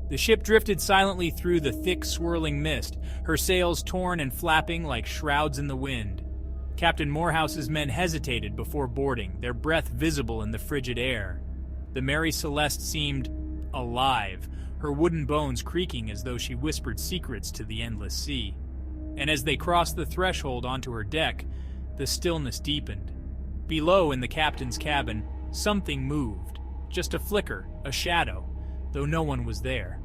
The ship drifted silently through the thick, swirling mist, her sails torn and flapping like shrouds in the wind. Captain Morehouse's men hesitated before boarding, their breath visible in the frigid air. The Mary Celeste seemed alive, her wooden bones creaking as though she whispered secrets to the endless sea. And as they crossed the threshold onto her deck, the stillness deepened. Below, in the captain's cabin, something moved. Just a flicker, a shadow, though no one was there.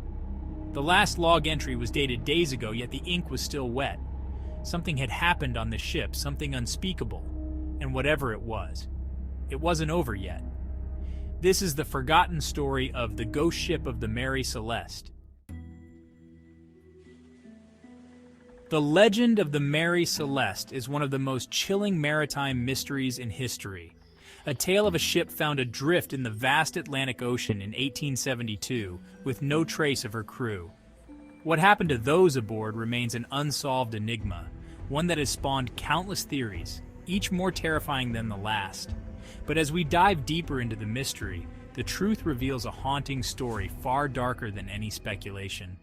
The last log entry was dated days ago, yet the ink was still wet. Something had happened on the ship, something unspeakable. And whatever it wasn't over yet. This is the forgotten story of the ghost ship of the Mary Celeste. The legend of the Mary Celeste is one of the most chilling maritime mysteries in history. A tale of a ship found adrift in the vast Atlantic Ocean in 1872 with no trace of her crew. What happened to those aboard remains an unsolved enigma, one that has spawned countless theories, each more terrifying than the last. But as we dive deeper into the mystery, the truth reveals a haunting story far darker than any speculation.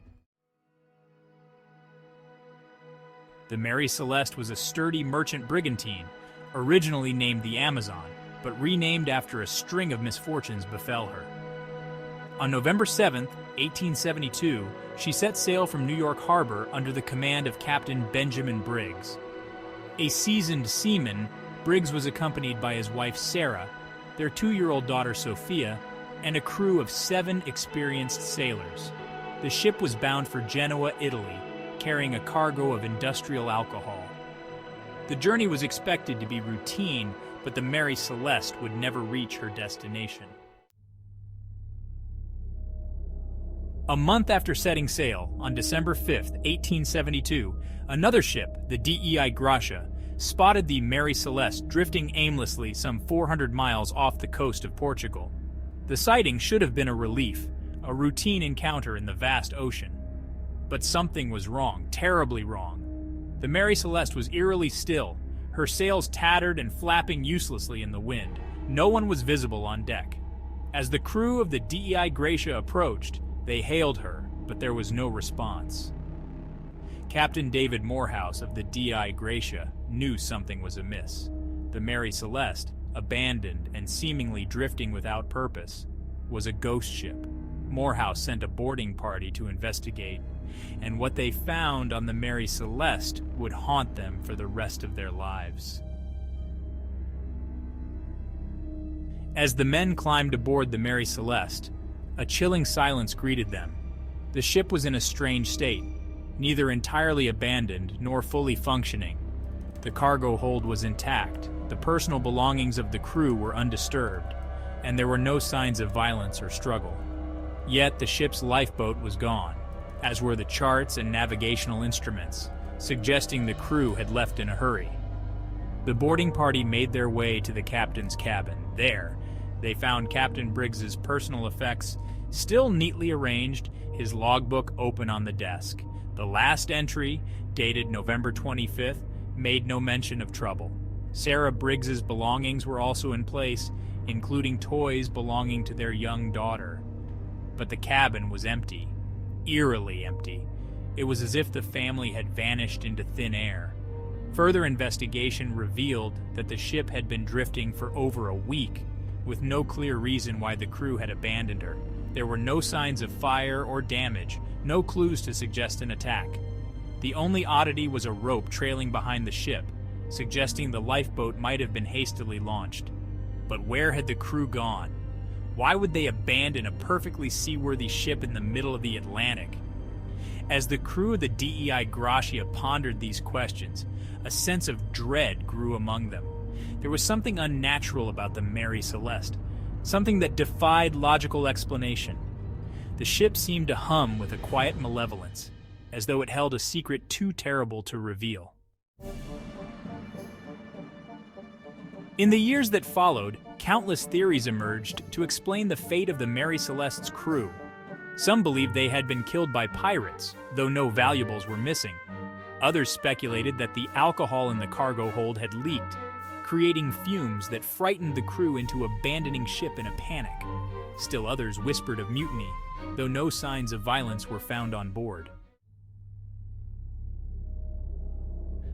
The Mary Celeste was a sturdy merchant brigantine, originally named the Amazon, but renamed after a string of misfortunes befell her. On November 7, 1872, she set sail from New York Harbor under the command of Captain Benjamin Briggs. A seasoned seaman, Briggs was accompanied by his wife Sarah, their 2-year-old daughter Sophia, and a crew of 7 experienced sailors. The ship was bound for Genoa, Italy, carrying a cargo of industrial alcohol. The journey was expected to be routine, but the Mary Celeste would never reach her destination. A month after setting sail, on December 5, 1872, another ship, the Dei Gratia, spotted the Mary Celeste drifting aimlessly some 400 miles off the coast of Portugal. The sighting should have been a relief, a routine encounter in the vast ocean. But something was wrong, terribly wrong. The Mary Celeste was eerily still, her sails tattered and flapping uselessly in the wind. No one was visible on deck. As the crew of the Dei Gratia approached, they hailed her, but there was no response. Captain David Morehouse of the Dei Gratia knew something was amiss. The Mary Celeste, abandoned and seemingly drifting without purpose, was a ghost ship. Morehouse sent a boarding party to investigate, and what they found on the Mary Celeste would haunt them for the rest of their lives. As the men climbed aboard the Mary Celeste, a chilling silence greeted them. The ship was in a strange state, neither entirely abandoned nor fully functioning. The cargo hold was intact, the personal belongings of the crew were undisturbed, and there were no signs of violence or struggle. Yet the ship's lifeboat was gone, as were the charts and navigational instruments, suggesting the crew had left in a hurry. The boarding party made their way to the captain's cabin. There, they found Captain Briggs's personal effects still neatly arranged, his logbook open on the desk. The last entry, dated November 25th, made no mention of trouble. Sarah Briggs's belongings were also in place, including toys belonging to their young daughter. But the cabin was empty, eerily empty. It was as if the family had vanished into thin air. Further investigation revealed that the ship had been drifting for over a week, with no clear reason why the crew had abandoned her. There were no signs of fire or damage, no clues to suggest an attack. The only oddity was a rope trailing behind the ship, suggesting the lifeboat might have been hastily launched. But where had the crew gone? Why would they abandon a perfectly seaworthy ship in the middle of the Atlantic? As the crew of the Dei Gratia pondered these questions, a sense of dread grew among them. There was something unnatural about the Mary Celeste, something that defied logical explanation. The ship seemed to hum with a quiet malevolence, as though it held a secret too terrible to reveal. In the years that followed, countless theories emerged to explain the fate of the Mary Celeste's crew. Some believed they had been killed by pirates, though no valuables were missing. Others speculated that the alcohol in the cargo hold had leaked, creating fumes that frightened the crew into abandoning ship in a panic. Still others whispered of mutiny, though no signs of violence were found on board.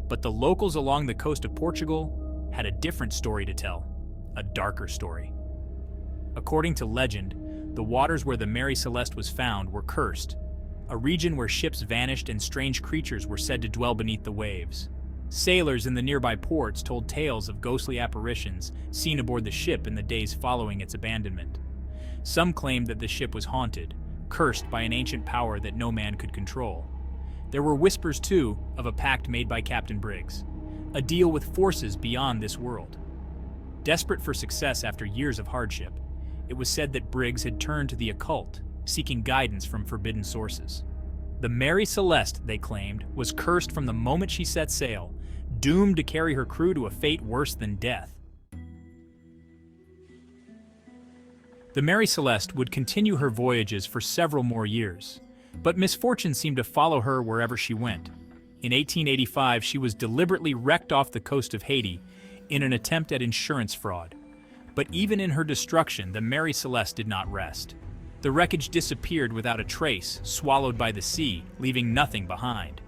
But the locals along the coast of Portugal had a different story to tell, a darker story. According to legend, the waters where the Mary Celeste was found were cursed, a region where ships vanished and strange creatures were said to dwell beneath the waves. Sailors in the nearby ports told tales of ghostly apparitions seen aboard the ship in the days following its abandonment. Some claimed that the ship was haunted, cursed by an ancient power that no man could control. There were whispers, too, of a pact made by Captain Briggs, a deal with forces beyond this world. Desperate for success after years of hardship, it was said that Briggs had turned to the occult, seeking guidance from forbidden sources. The Mary Celeste, they claimed, was cursed from the moment she set sail, doomed to carry her crew to a fate worse than death. The Mary Celeste would continue her voyages for several more years, but misfortune seemed to follow her wherever she went. In 1885, she was deliberately wrecked off the coast of Haiti in an attempt at insurance fraud. But even in her destruction, the Mary Celeste did not rest. The wreckage disappeared without a trace, swallowed by the sea, leaving nothing behind.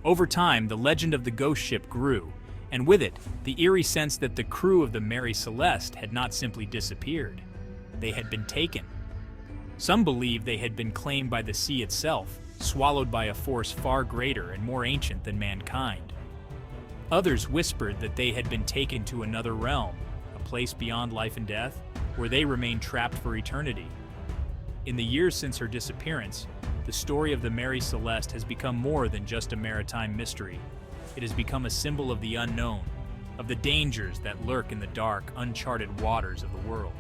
Over time, the legend of the ghost ship grew, and with it, the eerie sense that the crew of the Mary Celeste had not simply disappeared. They had been taken. Some believed they had been claimed by the sea itself, swallowed by a force far greater and more ancient than mankind. Others whispered that they had been taken to another realm, a place beyond life and death, where they remained trapped for eternity. In the years since her disappearance, the story of the Mary Celeste has become more than just a maritime mystery. It has become a symbol of the unknown, of the dangers that lurk in the dark, uncharted waters of the world.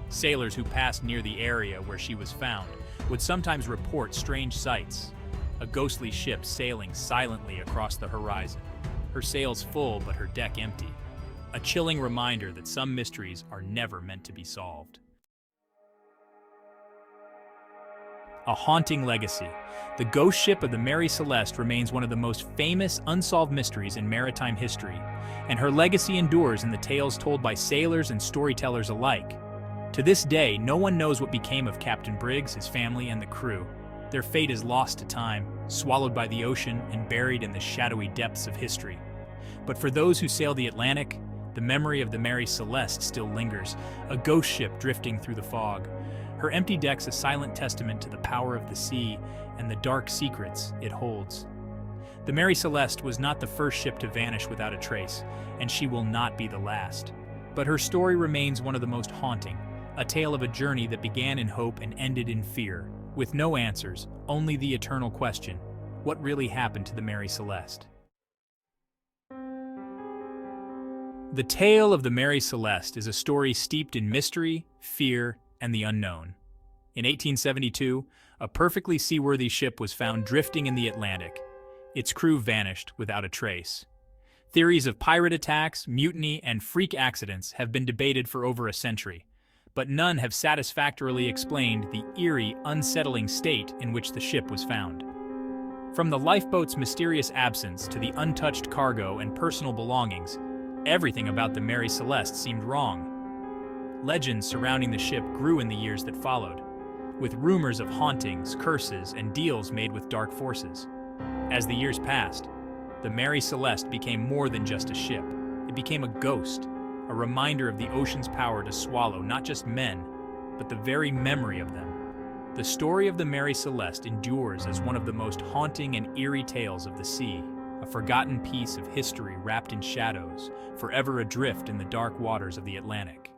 Sailors who passed near the area where she was found would sometimes report strange sights, a ghostly ship sailing silently across the horizon, her sails full but her deck empty, a chilling reminder that some mysteries are never meant to be solved. A haunting legacy. The ghost ship of the Mary Celeste remains one of the most famous unsolved mysteries in maritime history, and her legacy endures in the tales told by sailors and storytellers alike. To this day, no one knows what became of Captain Briggs, his family, and the crew. Their fate is lost to time, swallowed by the ocean, and buried in the shadowy depths of history. But for those who sail the Atlantic, the memory of the Mary Celeste still lingers, a ghost ship drifting through the fog. Her empty deck's a silent testament to the power of the sea and the dark secrets it holds. The Mary Celeste was not the first ship to vanish without a trace, and she will not be the last. But her story remains one of the most haunting, a tale of a journey that began in hope and ended in fear. With no answers, only the eternal question: what really happened to the Mary Celeste? The tale of the Mary Celeste is a story steeped in mystery, fear, and the unknown. In 1872, a perfectly seaworthy ship was found drifting in the Atlantic. Its crew vanished without a trace. Theories of pirate attacks, mutiny, and freak accidents have been debated for over a century, but none have satisfactorily explained the eerie, unsettling state in which the ship was found. From the lifeboat's mysterious absence to the untouched cargo and personal belongings, everything about the Mary Celeste seemed wrong. Legends surrounding the ship grew in the years that followed, with rumors of hauntings, curses, and deals made with dark forces. As the years passed, the Mary Celeste became more than just a ship. It became a ghost, a reminder of the ocean's power to swallow not just men, but the very memory of them. The story of the Mary Celeste endures as one of the most haunting and eerie tales of the sea, a forgotten piece of history wrapped in shadows, forever adrift in the dark waters of the Atlantic.